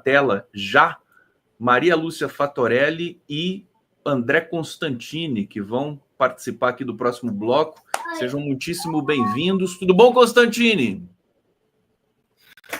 tela já Maria Lúcia Fatorelli e André Constantini, que vão participar aqui do próximo bloco. Sejam muitíssimo bem-vindos. Tudo bom, Constantini?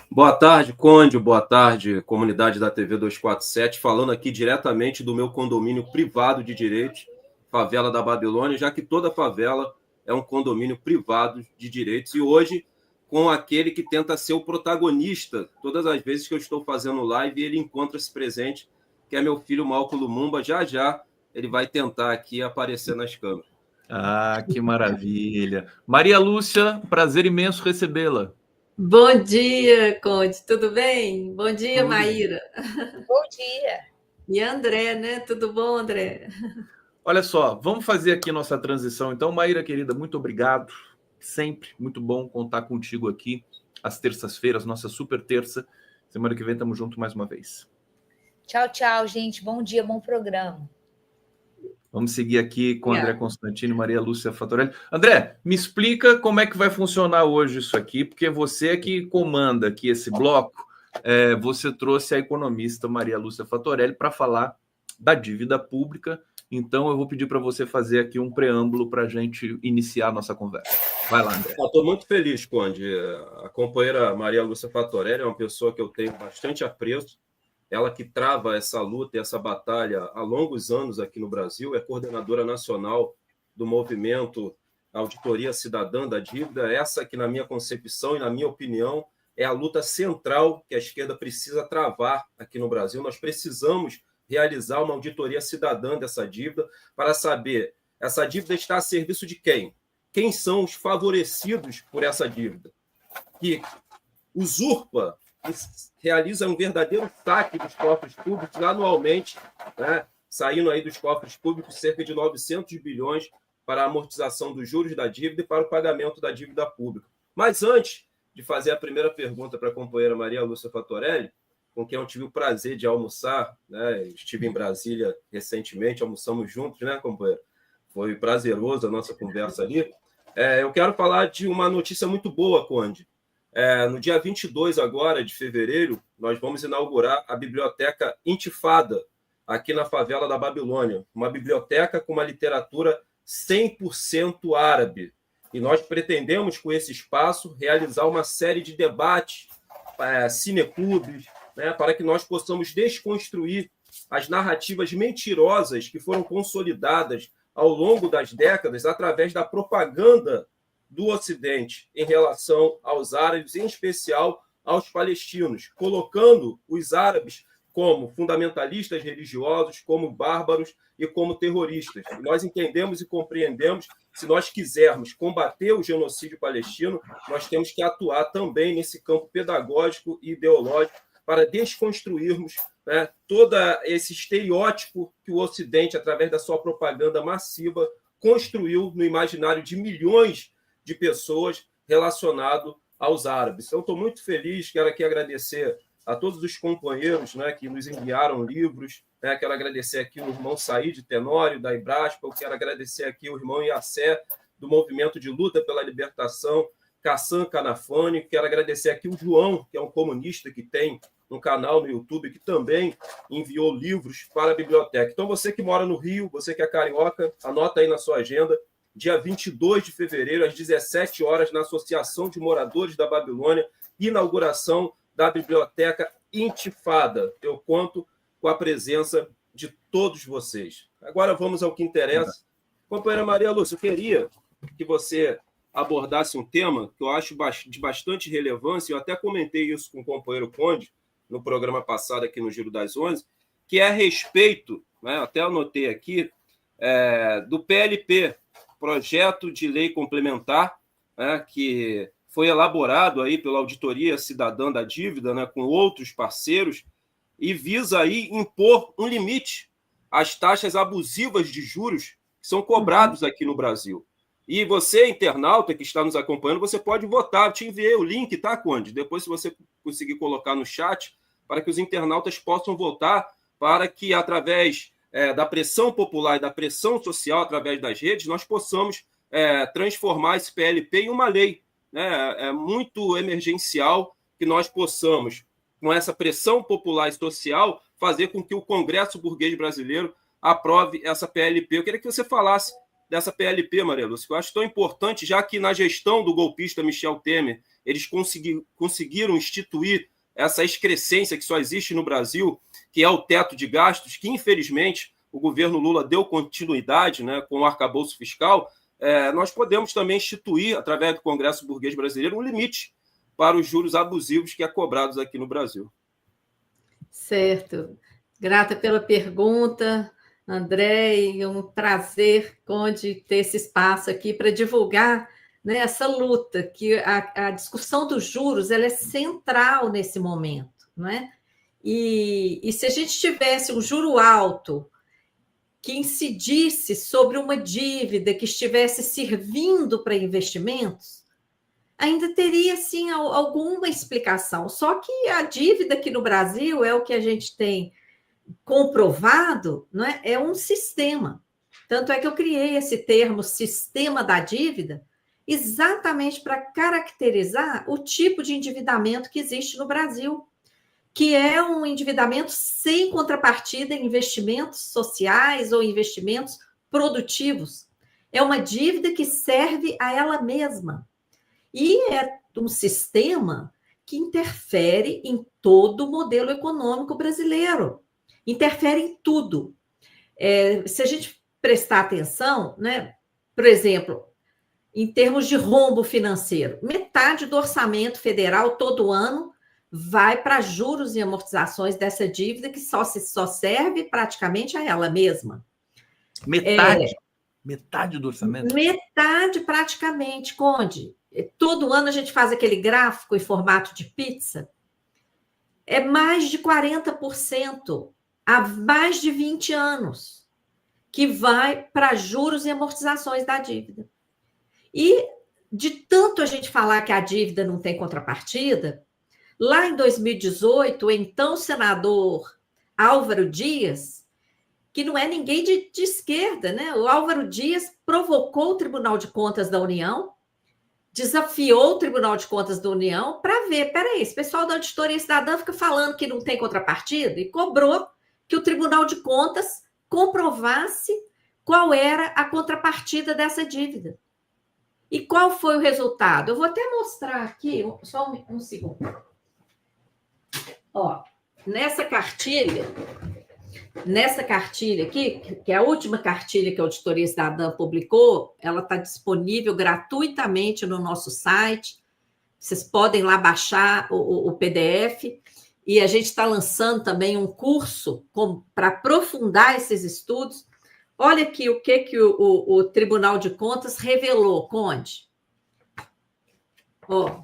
Boa tarde, Conde. Boa tarde, comunidade da TV 247. Falando aqui diretamente do meu condomínio privado de direitos, Favela da Babilônia, já que toda favela é um condomínio privado de direitos. E hoje, com aquele que tenta ser o protagonista, todas as vezes que eu estou fazendo live, ele encontra-se presente, que é meu filho Malco Lumumba. Já já ele vai tentar aqui aparecer nas câmeras. Ah, que maravilha. Maria Lúcia, prazer imenso recebê-la. Bom dia, Conde, tudo bem? Bom dia, Maíra. Bom dia. E André, né? Tudo bom, André? Olha só, vamos fazer aqui nossa transição. Então, Maíra, querida, muito obrigado. Sempre muito bom contar contigo aqui às terças-feiras, nossa super terça. Semana que vem estamos juntos mais uma vez. Tchau, tchau, gente. Bom dia, bom programa. Vamos seguir aqui com André Constantino e Maria Lúcia Fatorelli. André, me explica como é que vai funcionar hoje isso aqui, porque você é que comanda aqui esse bloco. Você trouxe a economista Maria Lúcia Fatorelli para falar da dívida pública. Então, eu vou pedir para você fazer aqui um preâmbulo para a gente iniciar a nossa conversa. Vai lá, André. Estou muito feliz, Conde. A companheira Maria Lúcia Fatorelli é uma pessoa que eu tenho bastante apreço. Ela que trava essa luta e essa batalha há longos anos aqui no Brasil, é coordenadora nacional do movimento Auditoria Cidadã da Dívida, essa que, na minha concepção e na minha opinião, é a luta central que a esquerda precisa travar aqui no Brasil. Nós precisamos realizar uma auditoria cidadã dessa dívida para saber, essa dívida está a serviço de quem? Quem são os favorecidos por essa dívida? Que usurpa, realiza um verdadeiro saque dos cofres públicos anualmente, né? Saindo aí dos cofres públicos cerca de 900 bilhões para a amortização dos juros da dívida e para o pagamento da dívida pública. Mas antes de fazer a primeira pergunta para a companheira Maria Lúcia Fatorelli, com quem eu tive o prazer de almoçar, né? Estive em Brasília recentemente, almoçamos juntos, né, companheira? Foi prazeroso a nossa conversa ali. Eu quero falar de uma notícia muito boa, Conde. No dia 22 agora de fevereiro, nós vamos inaugurar a Biblioteca Intifada, aqui na Favela da Babilônia. Uma biblioteca com uma literatura 100% árabe. E nós pretendemos, com esse espaço, realizar uma série de debates, cineclubes, né, para que nós possamos desconstruir as narrativas mentirosas que foram consolidadas ao longo das décadas através da propaganda do Ocidente em relação aos árabes, em especial aos palestinos, colocando os árabes como fundamentalistas religiosos, como bárbaros e como terroristas. E nós entendemos e compreendemos, se nós quisermos combater o genocídio palestino, nós temos que atuar também nesse campo pedagógico e ideológico para desconstruirmos, né, todo esse estereótipo que o Ocidente, através da sua propaganda massiva, construiu no imaginário de milhões de pessoas relacionado aos árabes. Então, estou muito feliz, quero aqui agradecer a todos os companheiros, né, que nos enviaram livros, né, quero agradecer aqui o irmão Said Tenório, da Ibraspa, eu quero agradecer aqui o irmão Iassé, do Movimento de Luta pela Libertação, Kassan Canafani, quero agradecer aqui o João, que é um comunista que tem um canal no YouTube, que também enviou livros para a biblioteca. Então, você que mora no Rio, você que é carioca, anota aí na sua agenda, dia 22 de fevereiro, às 17 horas, na Associação de Moradores da Babilônia, inauguração da Biblioteca Intifada. Eu conto com a presença de todos vocês. Agora vamos ao que interessa. Companheira Maria Lúcia, eu queria que você abordasse um tema que eu acho de bastante relevância, eu até comentei isso com o companheiro Conde no programa passado aqui no Giro das 11, que é a respeito, né, até anotei aqui, do PLP, Projeto de Lei Complementar, né, que foi elaborado aí pela Auditoria Cidadã da Dívida, né, com outros parceiros, e visa aí impor um limite às taxas abusivas de juros que são cobrados aqui no Brasil. E você, internauta que está nos acompanhando, você pode votar. Eu te enviei o link, tá, Conde? Depois, se você conseguir colocar no chat, para que os internautas possam votar, para que, através da pressão popular e da pressão social, através das redes, nós possamos transformar esse PLP em uma lei. Né? É muito emergencial que nós possamos com essa pressão popular e social, fazer com que o Congresso Burguês Brasileiro aprove essa PLP. Eu queria que você falasse dessa PLP, Maria Lúcia, que eu acho tão importante, já que na gestão do golpista Michel Temer, eles conseguiram instituir essa excrescência que só existe no Brasil, que é o teto de gastos, que infelizmente o governo Lula deu continuidade, né, com o arcabouço fiscal. Nós podemos também instituir, através do Congresso Burguês Brasileiro, um limite para os juros abusivos que é cobrados aqui no Brasil. Certo. Grata pela pergunta, André, e um prazer, Conde, ter esse espaço aqui para divulgar, né, essa luta, que a discussão dos juros ela é central nesse momento, não é? E se a gente tivesse um juro alto que incidisse sobre uma dívida que estivesse servindo para investimentos, ainda teria, sim, alguma explicação. Só que a dívida aqui no Brasil é o que a gente tem comprovado, não é? É um sistema. Tanto é que eu criei esse termo sistema da dívida exatamente para caracterizar o tipo de endividamento que existe no Brasil, que é um endividamento sem contrapartida em investimentos sociais ou investimentos produtivos. É uma dívida que serve a ela mesma. E é um sistema que interfere em todo o modelo econômico brasileiro. Interfere em tudo. Se a gente prestar atenção, né, por exemplo, em termos de rombo financeiro, metade do orçamento federal todo ano vai para juros e amortizações dessa dívida que só serve praticamente a ela mesma. Metade do orçamento? Metade praticamente, Conde. Todo ano a gente faz aquele gráfico em formato de pizza. É mais de 40% há mais de 20 anos que vai para juros e amortizações da dívida. E de tanto a gente falar que a dívida não tem contrapartida, lá em 2018, o então senador Álvaro Dias, que não é ninguém de esquerda, né? O Álvaro Dias provocou o Tribunal de Contas da União, desafiou o Tribunal de Contas da União para ver, peraí, esse pessoal da Auditoria Cidadã fica falando que não tem contrapartida e cobrou que o Tribunal de Contas comprovasse qual era a contrapartida dessa dívida. E qual foi o resultado? Eu vou até mostrar aqui, só um segundo. Ó, nessa cartilha aqui, que é a última cartilha que a Auditoria Cidadã publicou, ela está disponível gratuitamente no nosso site. Vocês podem lá baixar o PDF. E a gente está lançando também um curso para aprofundar esses estudos. Olha aqui o que o Tribunal de Contas revelou, Conde. Ó,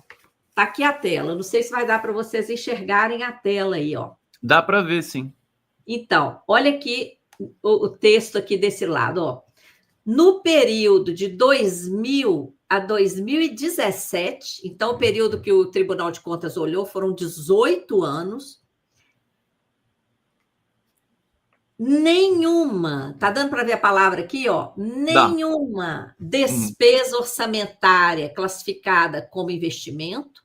tá aqui a tela. Não sei se vai dar para vocês enxergarem a tela aí, ó. Dá para ver, sim. Então, olha aqui o texto aqui desse lado, ó. No período de 2000 a 2017, então o período que o Tribunal de Contas olhou foram 18 anos, nenhuma, tá dando para ver a palavra aqui, ó? Nenhuma despesa orçamentária classificada como investimento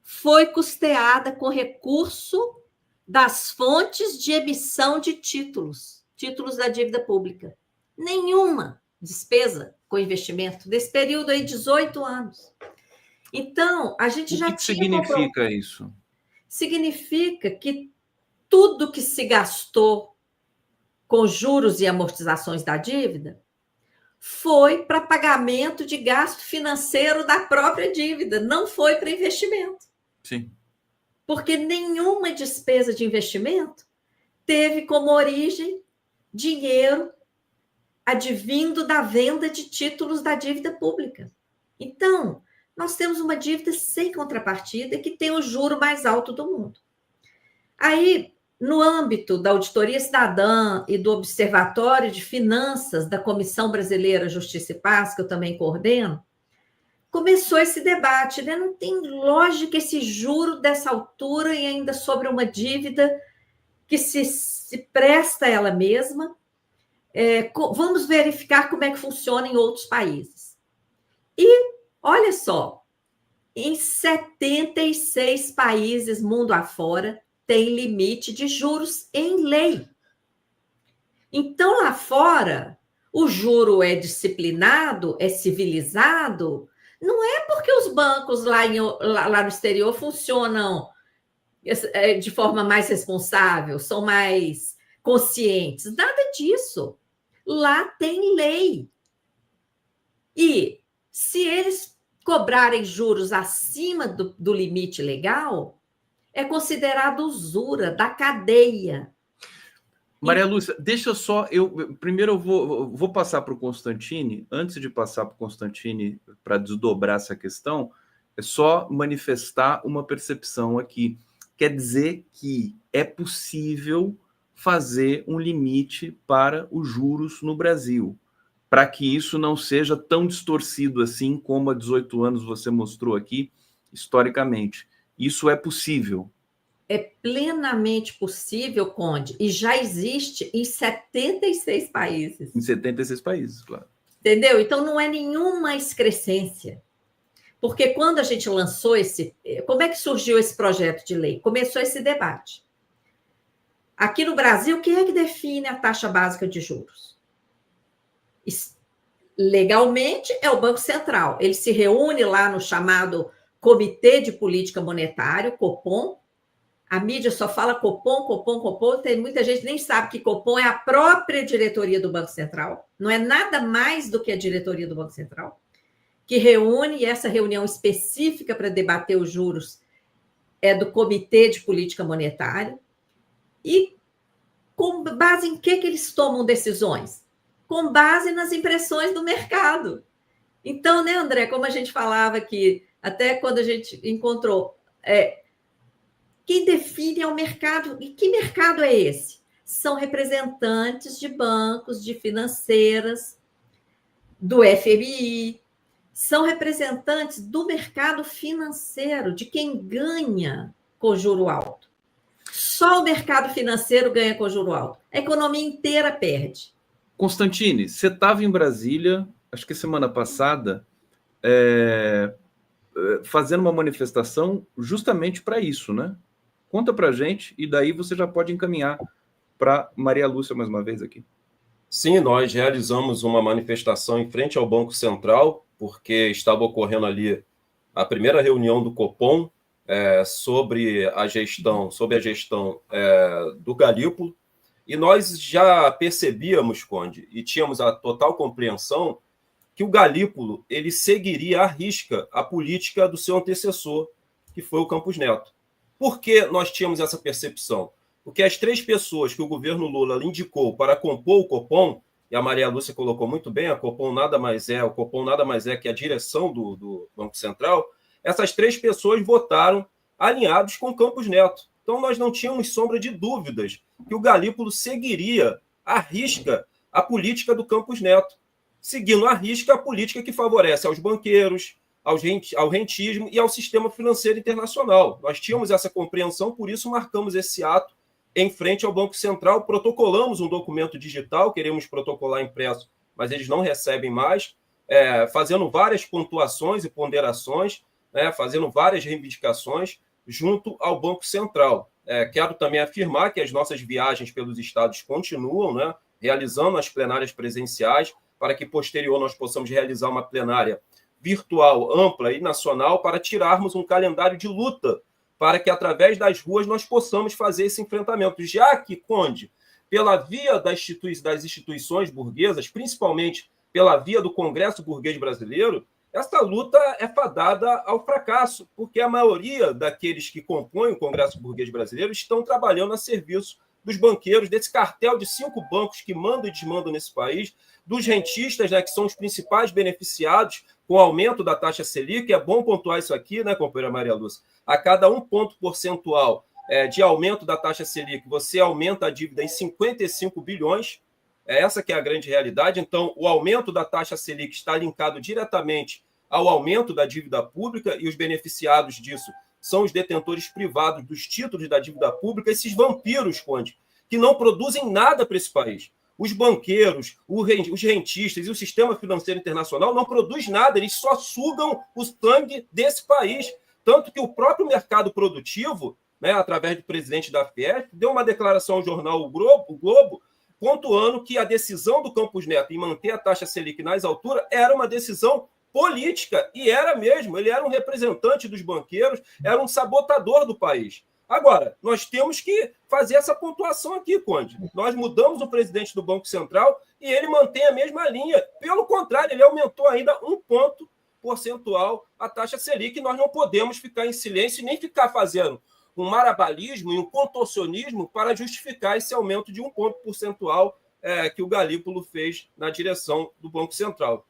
foi custeada com recurso das fontes de emissão de títulos da dívida pública. Nenhuma despesa com investimento desse período aí, 18 anos. Então, a gente já tinha... O que significa isso? Significa que tudo que se gastou com juros e amortizações da dívida foi para pagamento de gasto financeiro da própria dívida, não foi para investimento. Sim. Porque nenhuma despesa de investimento teve como origem dinheiro advindo da venda de títulos da dívida pública. Então, nós temos uma dívida sem contrapartida que tem o juro mais alto do mundo. Aí, no âmbito da Auditoria Cidadã e do Observatório de Finanças da Comissão Brasileira Justiça e Paz, que eu também coordeno, começou esse debate, né? Não tem lógica esse juro dessa altura e ainda sobre uma dívida que se presta a ela mesma. Vamos verificar como é que funciona em outros países. E, olha só, Em 76 países mundo afora tem limite de juros em lei. Então, lá fora, o juro é disciplinado, é civilizado. Não é porque os bancos lá no exterior funcionam de forma mais responsável, são mais conscientes. Nada disso. Lá tem lei. E se eles cobrarem juros acima do limite legal, é considerado usura da cadeia. Maria Lúcia, deixa só, primeiro eu vou passar para o Constantini. Antes de passar para o Constantini para desdobrar essa questão, é só manifestar uma percepção aqui. Quer dizer que é possível fazer um limite para os juros no Brasil, para que isso não seja tão distorcido assim como há 18 anos você mostrou aqui, historicamente. Isso é possível. É plenamente possível, Conde, e já existe em 76 países. Em 76 países, claro. Entendeu? Então, não é nenhuma excrescência. Porque quando a gente lançou como é que surgiu esse projeto de lei? Começou esse debate. Aqui no Brasil, quem é que define a taxa básica de juros? Legalmente, é o Banco Central. Ele se reúne lá no chamado Comitê de Política Monetária, Copom. A mídia só fala Copom, Copom, Copom. Tem muita gente que nem sabe que Copom é a própria diretoria do Banco Central. Não é nada mais do que a diretoria do Banco Central, que reúne, e essa reunião específica para debater os juros é do Comitê de Política Monetária. E com base em que eles tomam decisões? Com base nas impressões do mercado. Então, né, André, como a gente falava aqui, até quando a gente encontrou... quem define é o mercado. E que mercado é esse? São representantes de bancos, de financeiras, do FMI, são representantes do mercado financeiro, de quem ganha com juro alto. Só o mercado financeiro ganha com juro alto. A economia inteira perde. Constantini, você estava em Brasília, acho que semana passada, fazendo uma manifestação justamente para isso, né? Conta para a gente, e daí você já pode encaminhar para Maria Lúcia mais uma vez aqui. Sim, nós realizamos uma manifestação em frente ao Banco Central, porque estava ocorrendo ali a primeira reunião do Copom sobre a gestão do Galípolo, e nós já percebíamos, Conde, e tínhamos a total compreensão que o Galípolo ele seguiria à risca a política do seu antecessor, que foi o Campos Neto. Por que nós tínhamos essa percepção? Porque as 3 pessoas que o governo Lula indicou para compor o Copom, e a Maria Lúcia colocou muito bem, o Copom nada mais é que a direção do Banco Central, essas 3 pessoas votaram alinhados com Campos Neto. Então nós não tínhamos sombra de dúvidas que o Galípolo seguiria à risca a política do Campos Neto, seguindo à risca a política que favorece aos banqueiros, ao rentismo e ao sistema financeiro internacional. Nós tínhamos essa compreensão, por isso marcamos esse ato em frente ao Banco Central, protocolamos um documento digital, queremos protocolar impresso, mas eles não recebem mais, fazendo várias pontuações e ponderações, fazendo várias reivindicações junto ao Banco Central. Quero também afirmar que as nossas viagens pelos estados continuam, realizando as plenárias presenciais, para que posterior nós possamos realizar uma plenária virtual, ampla e nacional, para tirarmos um calendário de luta, para que, através das ruas, nós possamos fazer esse enfrentamento. Já que, Conde, pela via das instituições burguesas, principalmente pela via do Congresso Burguês Brasileiro, essa luta é fadada ao fracasso, porque a maioria daqueles que compõem o Congresso Burguês Brasileiro estão trabalhando a serviço dos banqueiros, desse cartel de 5 bancos que mandam e desmandam nesse país, dos rentistas, que são os principais beneficiados com o aumento da taxa Selic. É bom pontuar isso aqui, companheira Maria Lúcia? A cada 1 ponto percentual de aumento da taxa Selic, você aumenta a dívida em 55 bilhões. Essa que é a grande realidade. Então, o aumento da taxa Selic está linkado diretamente ao aumento da dívida pública, e os beneficiados disso são os detentores privados dos títulos da dívida pública, esses vampiros, Conde, que não produzem nada para esse país. os banqueiros, os rentistas e o sistema financeiro internacional não produz nada, eles só sugam o sangue desse país. Tanto que o próprio mercado produtivo, né, através do presidente da Fiesp, deu uma declaração ao jornal O Globo, pontuando que a decisão do Campos Neto em manter a taxa Selic nas alturas era uma decisão política, e era mesmo, ele era um representante dos banqueiros, era um sabotador do país. Agora, nós temos que fazer essa pontuação aqui, Conde. Nós mudamos o presidente do Banco Central e ele mantém a mesma linha. Pelo contrário, ele aumentou ainda 1 ponto percentual a taxa Selic, e nós não podemos ficar em silêncio e nem ficar fazendo um marabalismo e um contorcionismo para justificar esse aumento de 1 ponto percentual que o Galípolo fez na direção do Banco Central.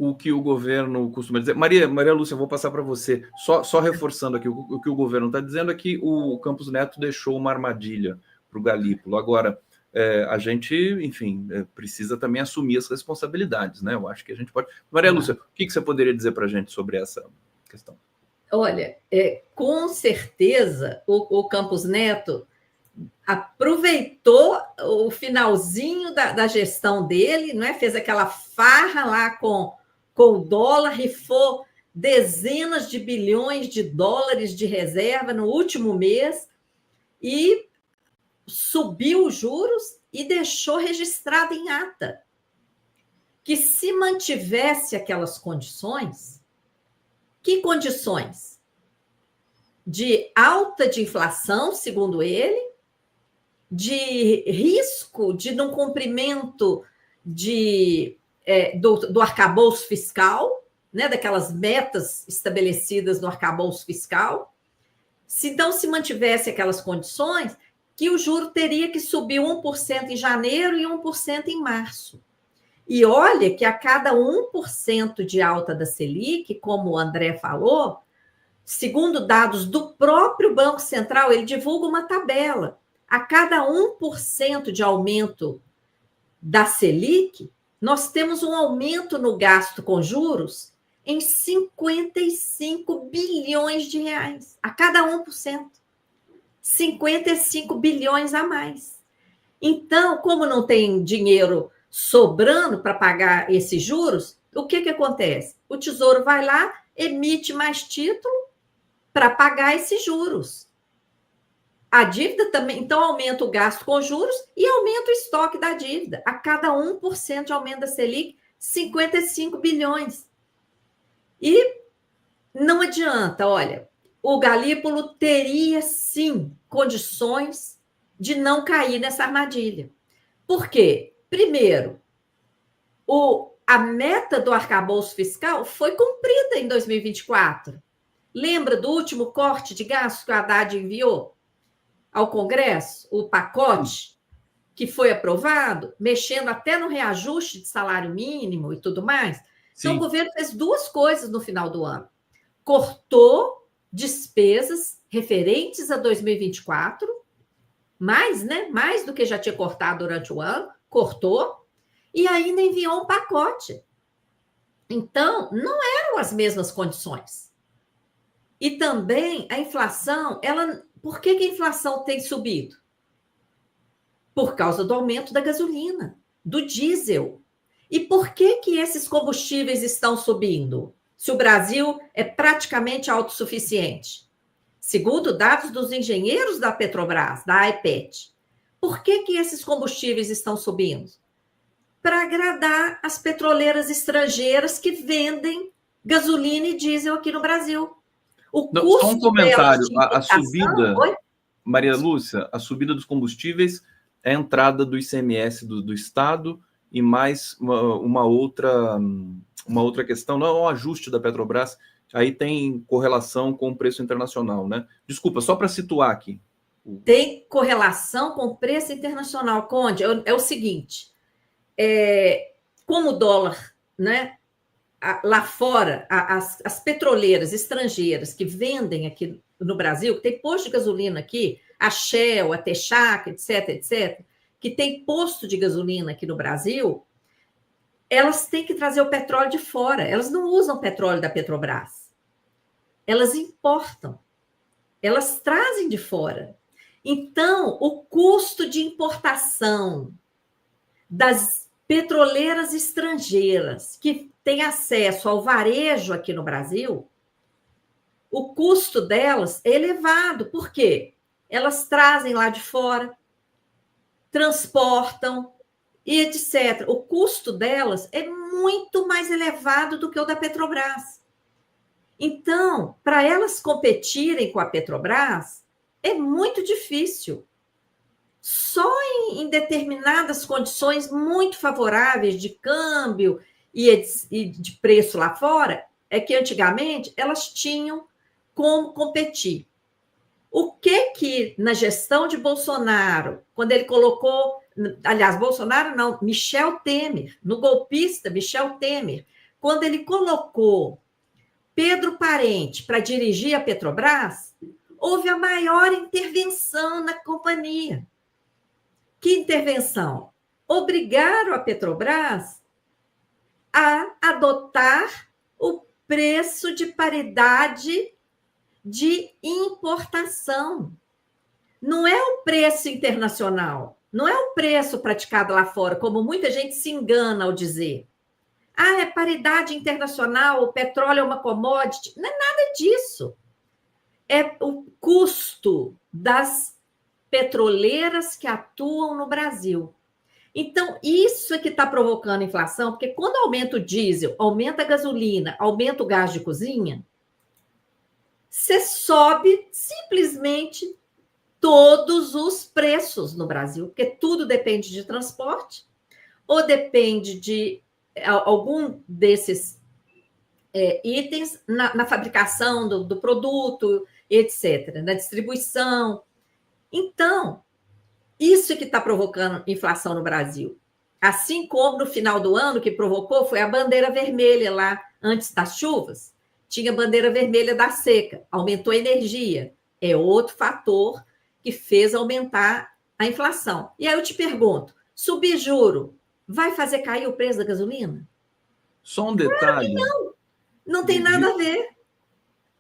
O que o governo costuma dizer. Maria Lúcia, eu vou passar para você. Só reforçando aqui, o que o governo está dizendo é que o Campos Neto deixou uma armadilha para o Galípolo. Agora, a gente, enfim, precisa também assumir as responsabilidades, né? Eu acho que a gente pode... Maria Lúcia, o que você poderia dizer para a gente sobre essa questão? Olha, com certeza o Campos Neto aproveitou o finalzinho da gestão dele, não é? Fez aquela farra lá com o dólar, rifou dezenas de bilhões de dólares de reserva no último mês e subiu os juros e deixou registrado em ata que, se mantivesse aquelas condições, que condições? De alta de inflação, segundo ele, de risco de não cumprimento do arcabouço fiscal, né, daquelas metas estabelecidas no arcabouço fiscal. Então, se mantivesse aquelas condições, que o juro teria que subir 1% em janeiro e 1% em março. E olha que a cada 1% de alta da Selic, como o André falou, segundo dados do próprio Banco Central, ele divulga uma tabela. A cada 1% de aumento da Selic, nós temos um aumento no gasto com juros em 55 bilhões de reais. A cada 1%. 55 bilhões a mais. Então, como não tem dinheiro sobrando para pagar esses juros, o que acontece? O Tesouro vai lá, emite mais título para pagar esses juros. A dívida também, então, aumenta o gasto com juros e aumenta o estoque da dívida. A cada 1% de aumento da Selic, 55 bilhões. E não adianta, olha, o Galípolo teria, sim, condições de não cair nessa armadilha. Por quê? Primeiro, a meta do arcabouço fiscal foi cumprida em 2024. Lembra do último corte de gastos que o Haddad enviou ao Congresso? O pacote que foi aprovado, mexendo até no reajuste de salário mínimo e tudo mais. Sim. Então, o governo fez 2 coisas no final do ano. Cortou despesas referentes a 2024, mais do que já tinha cortado durante o ano, cortou, e ainda enviou um pacote. Então, não eram as mesmas condições. E também a inflação, por que a inflação tem subido? Por causa do aumento da gasolina, do diesel. E por que esses combustíveis estão subindo? Se o Brasil é praticamente autossuficiente. Segundo dados dos engenheiros da Petrobras, da AEPET. Por que esses combustíveis estão subindo? Para agradar as petroleiras estrangeiras que vendem gasolina e diesel aqui no Brasil. Só um comentário. A subida, Maria Lúcia, a subida dos combustíveis é a entrada do ICMS do Estado e mais uma outra questão, não é um ajuste da Petrobras, aí tem correlação com o preço internacional, né? Desculpa, só para situar aqui. Tem correlação com o preço internacional, Conde. É o seguinte, como o dólar, né? Lá fora, as petroleiras estrangeiras que vendem aqui no Brasil, que tem posto de gasolina aqui, a Shell, a Texaco, etc., que tem posto de gasolina aqui no Brasil, elas têm que trazer o petróleo de fora. Elas não usam petróleo da Petrobras. Elas importam. Elas trazem de fora. Então, o custo de importação das petroleiras estrangeiras que têm acesso ao varejo aqui no Brasil, o custo delas é elevado. Por quê? Elas trazem lá de fora, transportam e etc. O custo delas é muito mais elevado do que o da Petrobras. Então, para elas competirem com a Petrobras, é muito difícil. Só em determinadas condições muito favoráveis de câmbio e de preço lá fora, é que antigamente elas tinham como competir. O que na gestão de Bolsonaro, quando ele colocou, aliás, Bolsonaro não, Michel Temer, no golpista Michel Temer, quando ele colocou Pedro Parente para dirigir a Petrobras, houve a maior intervenção na companhia. Que intervenção? Obrigaram a Petrobras a adotar o preço de paridade de importação. Não é o preço internacional, não é o preço praticado lá fora, como muita gente se engana ao dizer. Ah, é paridade internacional, o petróleo é uma commodity. Não é nada disso. É o custo das petroleiras que atuam no Brasil. Então, isso é que está provocando inflação, porque quando aumenta o diesel, aumenta a gasolina, aumenta o gás de cozinha, você sobe simplesmente todos os preços no Brasil, porque tudo depende de transporte, ou depende de algum desses itens na fabricação do produto, etc., na distribuição. Então, isso é que está provocando inflação no Brasil. Assim como no final do ano, que provocou foi a bandeira vermelha lá, antes das chuvas, tinha bandeira vermelha da seca, aumentou a energia. É outro fator que fez aumentar a inflação. E aí eu te pergunto, subir juro vai fazer cair o preço da gasolina? Só um detalhe. Não tem nada a ver.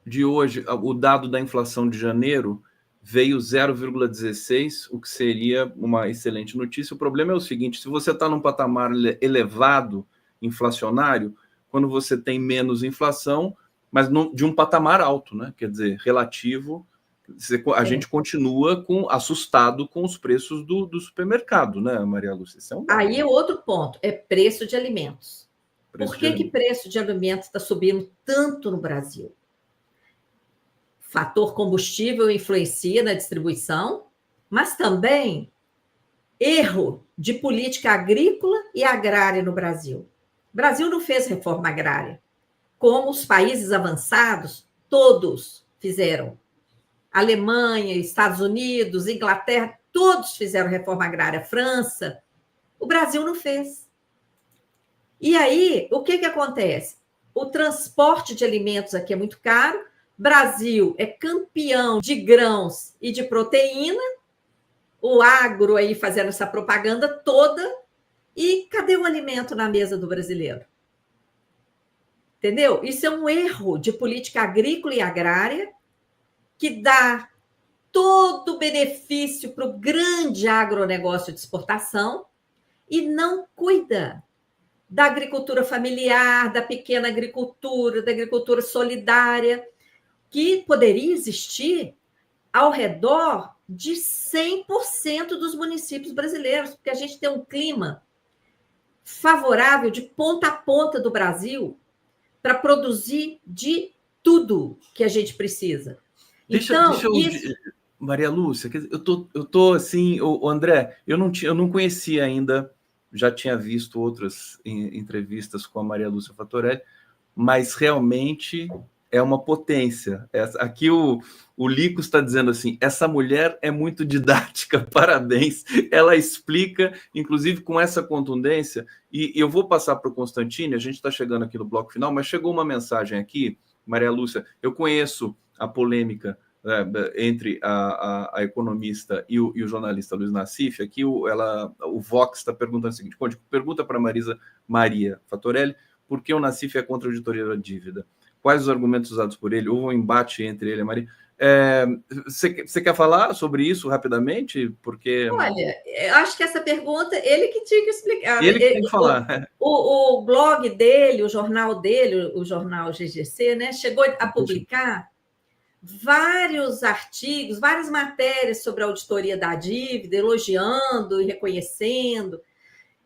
De hoje, o dado da inflação de janeiro veio 0,16, o que seria uma excelente notícia. O problema é o seguinte, se você está num patamar elevado, inflacionário, quando você tem menos inflação, mas de um patamar alto, né? Quer dizer, relativo, a gente continua assustado com os preços do supermercado, né, Maria Lúcia? Aí é outro ponto, é preço de alimentos. Por que preço de alimentos está subindo tanto no Brasil? Fator combustível influencia na distribuição, mas também erro de política agrícola e agrária no Brasil. O Brasil não fez reforma agrária, como os países avançados, todos fizeram. Alemanha, Estados Unidos, Inglaterra, todos fizeram reforma agrária. França, o Brasil não fez. E aí, o que acontece? O transporte de alimentos aqui é muito caro. Brasil é campeão de grãos e de proteína. O agro aí fazendo essa propaganda toda. E cadê o alimento na mesa do brasileiro? Entendeu? Isso é um erro de política agrícola e agrária que dá todo o benefício para o grande agronegócio de exportação e não cuida da agricultura familiar, da pequena agricultura, da agricultura solidária, que poderia existir ao redor de 100% dos municípios brasileiros, porque a gente tem um clima favorável de ponta a ponta do Brasil para produzir de tudo que a gente precisa. Deixa eu... Maria Lúcia, eu tô assim, o André, eu não conhecia ainda, já tinha visto outras entrevistas com a Maria Lúcia Fatorelli, mas realmente é uma potência. Aqui o Lico está dizendo assim, essa mulher é muito didática, parabéns, ela explica, inclusive com essa contundência, e eu vou passar para o Constantini, a gente está chegando aqui no bloco final, mas chegou uma mensagem aqui, Maria Lúcia, eu conheço a polêmica entre a economista e o jornalista Luiz Nassif. Aqui o Vox está perguntando o seguinte, pergunta para Maria Fatorelli por que o Nassif é contra a auditoria da dívida. Quais os argumentos usados por ele? Houve um embate entre ele e a Maria. Você quer falar sobre isso rapidamente? Porque... Olha, eu acho que essa pergunta, ele que tinha que explicar. Ele que tem que falar. O blog dele, o jornal dele, o jornal GGC, né, chegou a publicar vários artigos, várias matérias sobre a auditoria da dívida, elogiando e reconhecendo.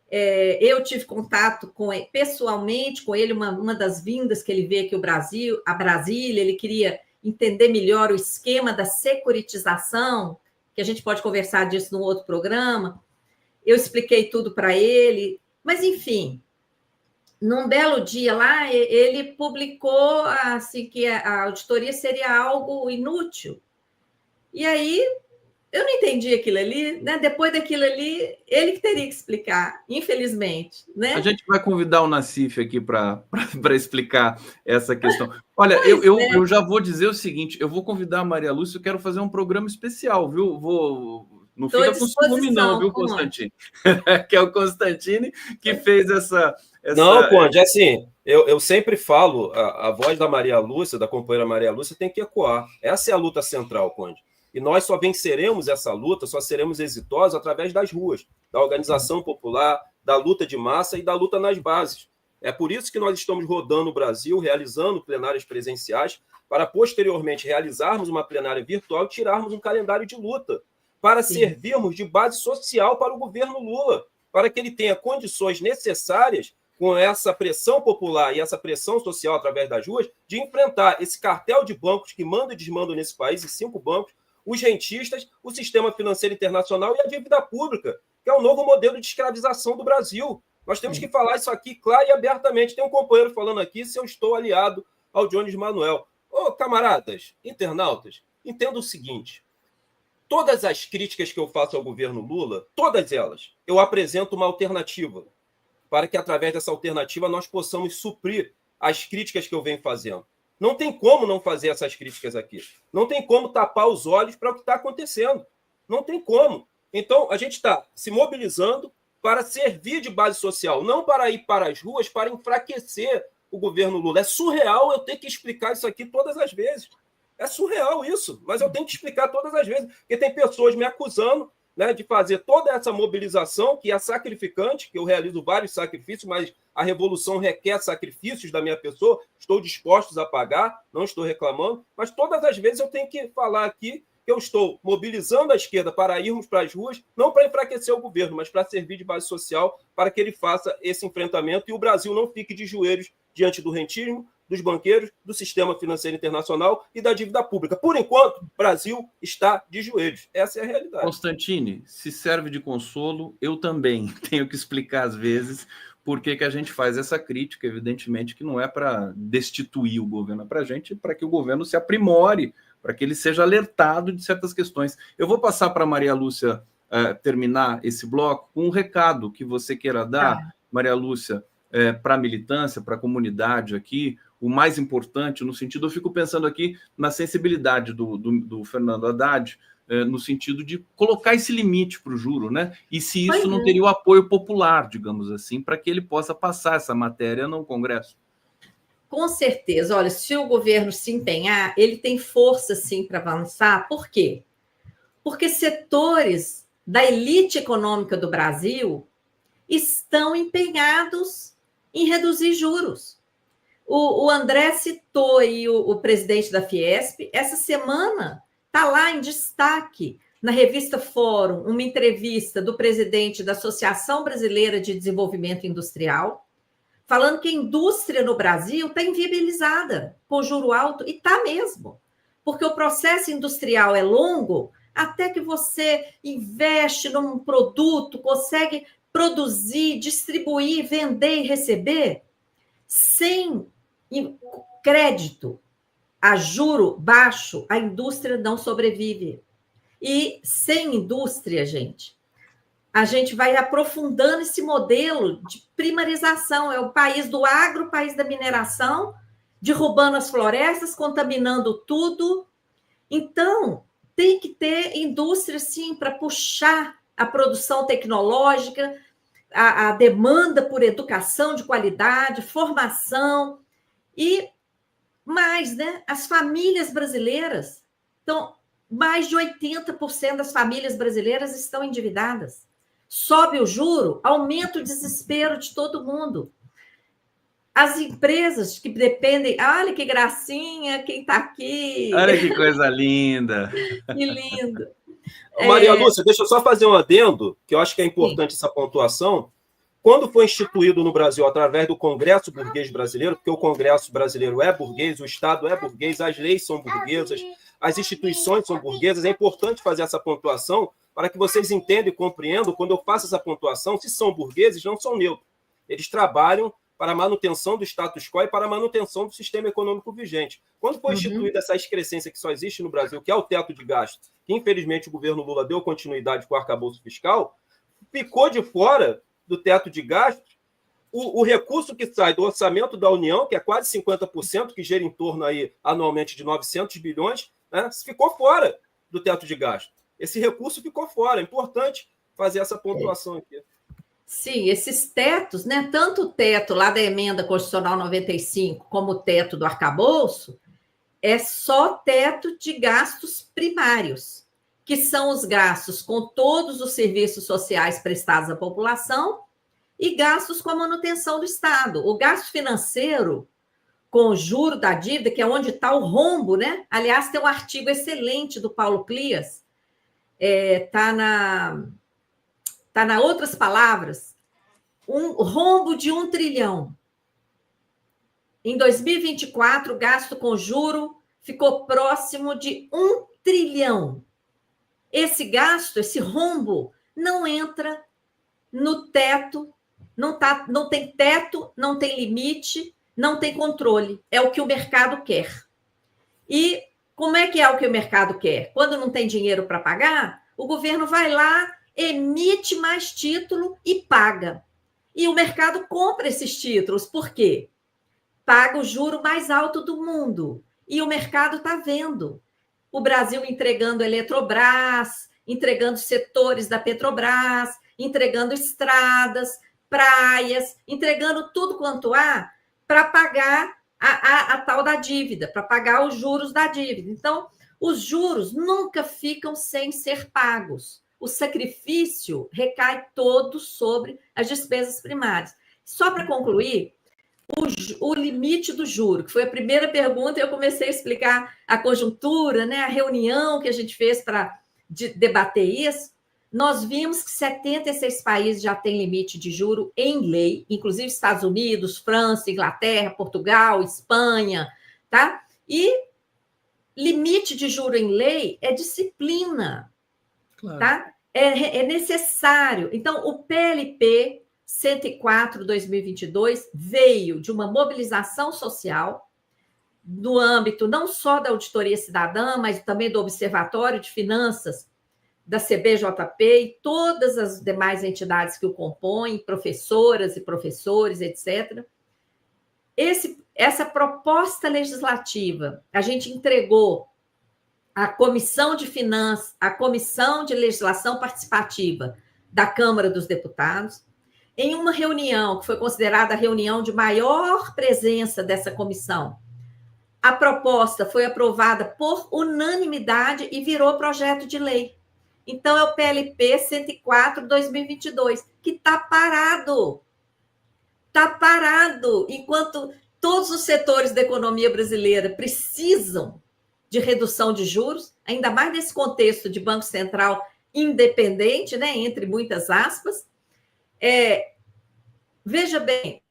Eu tive contato pessoalmente com ele, uma das vindas que ele veio aqui a Brasília, ele queria entender melhor o esquema da securitização, que a gente pode conversar disso num outro programa. Eu expliquei tudo para ele, mas, enfim, num belo dia lá, ele publicou assim, que a auditoria seria algo inútil. E aí, eu não entendi aquilo ali, né? Depois daquilo ali, ele que teria que explicar, infelizmente, né? A gente vai convidar o Nassif aqui para explicar essa questão. Olha, eu já vou dizer o seguinte, eu vou convidar a Maria Lúcia, eu quero fazer um programa especial, viu? Não fica com ciúme não, viu, Constantini? Que é o Constantini que fez essa... Não, Conde, assim, eu sempre falo, a voz da Maria Lúcia, da companheira Maria Lúcia, tem que ecoar. Essa é a luta central, Conde. E nós só venceremos essa luta, só seremos exitosos através das ruas, da organização popular, da luta de massa e da luta nas bases. É por isso que nós estamos rodando o Brasil, realizando plenárias presenciais, para posteriormente realizarmos uma plenária virtual e tirarmos um calendário de luta, para servirmos de base social para o governo Lula, para que ele tenha condições necessárias, com essa pressão popular e essa pressão social através das ruas, de enfrentar esse cartel de bancos que manda e desmanda nesse país, e 5 bancos, os rentistas, o sistema financeiro internacional e a dívida pública, que é o novo modelo de escravização do Brasil. Nós temos que falar isso aqui claro e abertamente. Tem um companheiro falando aqui se eu estou aliado ao Jones Manuel. Ô, camaradas, internautas, entenda o seguinte. Todas as críticas que eu faço ao governo Lula, todas elas, eu apresento uma alternativa, para que através dessa alternativa nós possamos suprir as críticas que eu venho fazendo. Não tem como não fazer essas críticas aqui. Não tem como tapar os olhos para o que está acontecendo. Não tem como. Então, a gente está se mobilizando para servir de base social, não para ir para as ruas, para enfraquecer o governo Lula. É surreal eu ter que explicar isso aqui todas as vezes. É surreal isso, mas eu tenho que explicar todas as vezes, porque tem pessoas me acusando, né, de fazer toda essa mobilização, que é sacrificante, que eu realizo vários sacrifícios, mas a revolução requer sacrifícios da minha pessoa, estou disposto a pagar, não estou reclamando, mas todas as vezes eu tenho que falar aqui que eu estou mobilizando a esquerda para irmos para as ruas, não para enfraquecer o governo, mas para servir de base social, para que ele faça esse enfrentamento e o Brasil não fique de joelhos diante do rentismo, dos banqueiros, do sistema financeiro internacional e da dívida pública. Por enquanto, o Brasil está de joelhos. Essa é a realidade. Constantini, se serve de consolo, eu também tenho que explicar às vezes por que a gente faz essa crítica, evidentemente que não é para destituir o governo, é para que o governo se aprimore, para que ele seja alertado de certas questões. Eu vou passar para a Maria Lúcia terminar esse bloco com um recado que você queira dar, Maria Lúcia, para a militância, para a comunidade aqui, o mais importante, no sentido, eu fico pensando aqui na sensibilidade do Fernando Haddad, no sentido de colocar esse limite para o juro, né? E se isso não teria o apoio popular, digamos assim, para que ele possa passar essa matéria no Congresso. Com certeza. Olha, se o governo se empenhar, ele tem força, sim, para avançar. Por quê? Porque setores da elite econômica do Brasil estão empenhados em reduzir juros. O André citou aí o presidente da Fiesp. Essa semana está lá em destaque na revista Fórum, uma entrevista do presidente da Associação Brasileira de Desenvolvimento Industrial, falando que a indústria no Brasil está inviabilizada com juro alto, e está mesmo, porque o processo industrial é longo, até que você investe num produto, consegue produzir, distribuir, vender e receber, sem crédito a juro baixo, a indústria não sobrevive. E sem indústria, gente, a gente vai aprofundando esse modelo de primarização. É o país do agro, o país da mineração, derrubando as florestas, contaminando tudo. Então, tem que ter indústria, sim, para puxar a produção tecnológica, a demanda por educação de qualidade, formação. E mais, né? As famílias brasileiras Então, mais de 80% das famílias brasileiras estão endividadas. Sobe o juro, aumenta o desespero de todo mundo. As empresas que dependem... Olha que gracinha, quem está aqui. Olha que coisa linda. Que lindo. Maria Lúcia, deixa eu só fazer um adendo, que eu acho que é importante essa pontuação. Quando foi instituído no Brasil, através do Congresso Burguês Brasileiro, porque o Congresso Brasileiro é burguês, o Estado é burguês, as leis são burguesas, as instituições são burguesas, é importante fazer essa pontuação para que vocês entendam e compreendam, quando eu faço essa pontuação, se são burgueses, não são neutros. Eles trabalham para a manutenção do status quo e para a manutenção do sistema econômico vigente. Quando foi instituída essa excrescência que só existe no Brasil, que é o teto de gasto, que infelizmente o governo Lula deu continuidade com o arcabouço fiscal, ficou de fora do teto de gastos o recurso que sai do orçamento da União, que é quase 50%, que gira em torno aí, anualmente de 900 bilhões, né, ficou fora do teto de gasto. Esse recurso ficou fora. É importante fazer essa pontuação aqui. Sim, esses tetos, né, tanto o teto lá da Emenda Constitucional 95 como o teto do arcabouço, é só teto de gastos primários, que são os gastos com todos os serviços sociais prestados à população e gastos com a manutenção do Estado. O gasto financeiro, com o juro da dívida, que é onde está o rombo, né? Aliás, tem um artigo excelente do Paulo Clias, está na Outras Palavras, um rombo de 1 trilhão. Em 2024, o gasto com juro ficou próximo de 1 trilhão. Esse gasto, esse rombo, não entra no teto, não tem teto, não tem limite, não tem controle. É o que o mercado quer. E como é que é o que o mercado quer? Quando não tem dinheiro para pagar, o governo vai lá, emite mais título e paga. E o mercado compra esses títulos. Por quê? Paga o juro mais alto do mundo. E o mercado está vendo. O Brasil entregando Eletrobras, entregando setores da Petrobras, entregando estradas, praias, entregando tudo quanto há para pagar a tal da dívida, para pagar os juros da dívida. Então, os juros nunca ficam sem ser pagos. O sacrifício recai todo sobre as despesas primárias. Só para concluir, o limite do juro, que foi a primeira pergunta, eu comecei a explicar a conjuntura, né, a reunião que a gente fez para debater isso. Nós vimos que 76 países já têm limite de juro em lei, inclusive Estados Unidos, França, Inglaterra, Portugal, Espanha, tá? E limite de juro em lei é disciplina, claro. Tá? É necessário. Então, o PLP 104/2022 veio de uma mobilização social no âmbito não só da Auditoria Cidadã, mas também do Observatório de Finanças da CBJP e todas as demais entidades que o compõem, professoras e professores, etc. Essa proposta legislativa, a gente entregou à Comissão de Finanças, à Comissão de Legislação Participativa da Câmara dos Deputados, em uma reunião que foi considerada a reunião de maior presença dessa comissão. A proposta foi aprovada por unanimidade e virou projeto de lei. Então, é o PLP 104/2022, que está parado. Está parado, enquanto todos os setores da economia brasileira precisam de redução de juros, ainda mais nesse contexto de Banco Central independente, né, entre muitas aspas. Veja bem,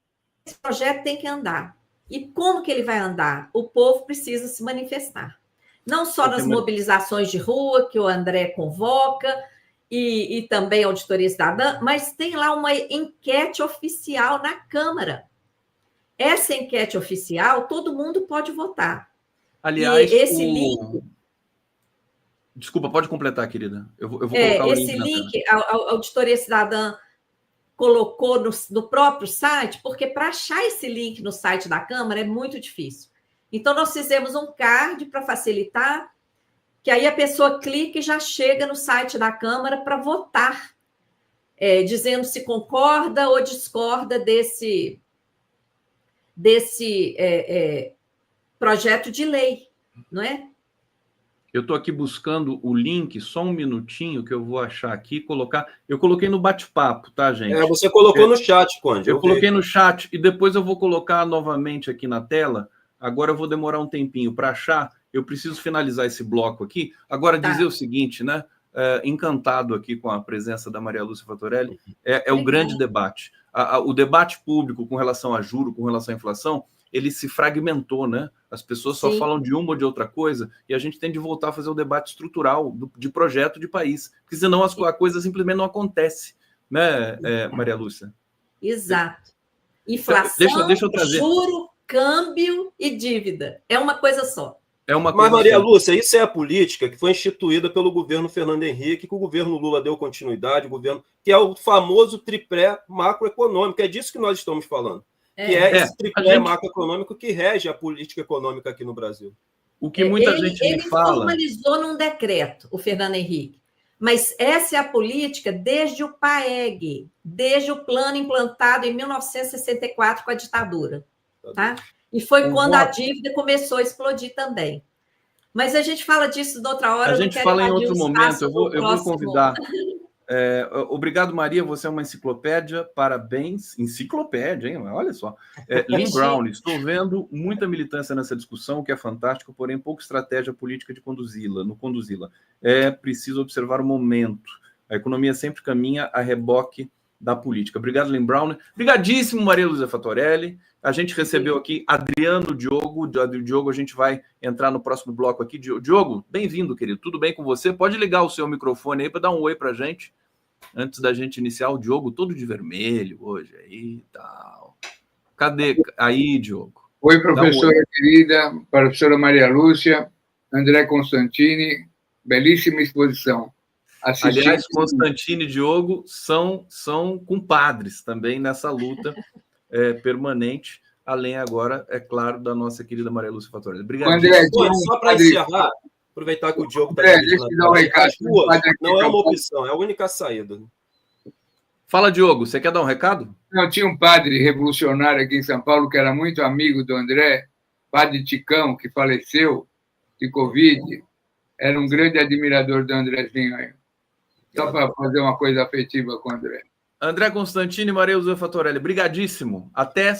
esse projeto tem que andar. E como que ele vai andar? O povo precisa se manifestar. Não só nas mobilizações de rua que o André convoca e também a Auditoria Cidadã, mas tem lá uma enquete oficial na Câmara. Essa enquete oficial, todo mundo pode votar. Aliás, e esse link... Desculpa, pode completar, querida. Eu vou colocar o link. Esse link, a Auditoria Cidadã colocou no próprio site, porque para achar esse link no site da Câmara é muito difícil. Então, nós fizemos um card para facilitar, que aí a pessoa clica e já chega no site da Câmara para votar, dizendo se concorda ou discorda desse projeto de lei, não é? Eu estou aqui buscando o link, só um minutinho que eu vou achar aqui, colocar. Eu coloquei no bate-papo, tá, gente? Você colocou no chat, Conde. Eu coloquei no chat e depois eu vou colocar novamente aqui na tela. Agora eu vou demorar um tempinho para achar. Eu preciso finalizar esse bloco aqui. Agora, dizer o seguinte, né? Encantado aqui com a presença da Maria Lúcia Fatorelli. É o grande debate. O debate público com relação a juro, com relação à inflação, ele se fragmentou, né? As pessoas só falam de uma ou de outra coisa e a gente tem de voltar a fazer o debate estrutural de projeto de país, porque senão a coisa simplesmente não acontece, né, Maria Lúcia? Exato. Inflação, deixa eu trazer. Juro, câmbio e dívida. É uma coisa só. Mas, Maria Lúcia, isso é a política que foi instituída pelo governo Fernando Henrique, que o governo Lula deu continuidade, que é o famoso tripé macroeconômico. É disso que nós estamos falando. Que é esse tripé macroeconômico que rege a política econômica aqui no Brasil. O que muita gente me fala... Ele formalizou num decreto, o Fernando Henrique. Mas essa é a política desde o PAEG, desde o plano implantado em 1964 com a ditadura. Tá? E foi quando a dívida começou a explodir também. Mas a gente fala disso de outra hora. A gente fala em outro momento. Eu vou convidar... obrigado, Maria. Você é uma enciclopédia. Parabéns. Enciclopédia, hein? Olha só. Lynn Brown, estou vendo muita militância nessa discussão, o que é fantástico, porém pouca estratégia política de conduzi-la. É preciso observar o momento. A economia sempre caminha a reboque da política. Obrigado, Lynn Brown. Obrigadíssimo, Maria Lúcia Fatorelli. A gente recebeu aqui Adriano Diogo. Diogo, a gente vai entrar no próximo bloco aqui. Diogo, bem-vindo, querido. Tudo bem com você? Pode ligar o seu microfone aí para dar um oi para a gente, antes da gente iniciar. O Diogo todo de vermelho hoje aí e tal. Cadê? Aí, Diogo. Oi, professora querida, professora Maria Lúcia, André Constantini, belíssima exposição. Aliás, Constantini e Diogo são compadres também nessa luta permanente, além agora, é claro, da nossa querida Maria Lúcia Fatorelli. Obrigado. André, só para encerrar, aproveitar que o Diogo está não é uma opção, é a única saída. Fala, Diogo, você quer dar um recado? Não, tinha um padre revolucionário aqui em São Paulo que era muito amigo do André, padre Ticão, que faleceu de Covid, era um grande admirador do Andrezinho aí. Só para fazer uma coisa afetiva com o André. André Constantini e Maria Lúcia Fatorelli, brigadíssimo. Até a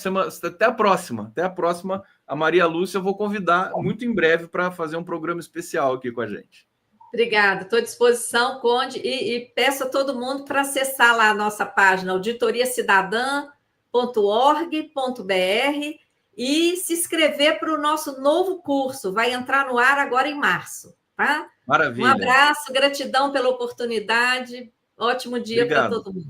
próxima. Até a próxima. A Maria Lúcia eu vou convidar muito em breve para fazer um programa especial aqui com a gente. Obrigada, estou à disposição, Conde, e peço a todo mundo para acessar lá a nossa página auditoriacidadã.org.br e se inscrever para o nosso novo curso. Vai entrar no ar agora em março, tá? Maravilha. Um abraço, gratidão pela oportunidade. Ótimo dia para todo mundo.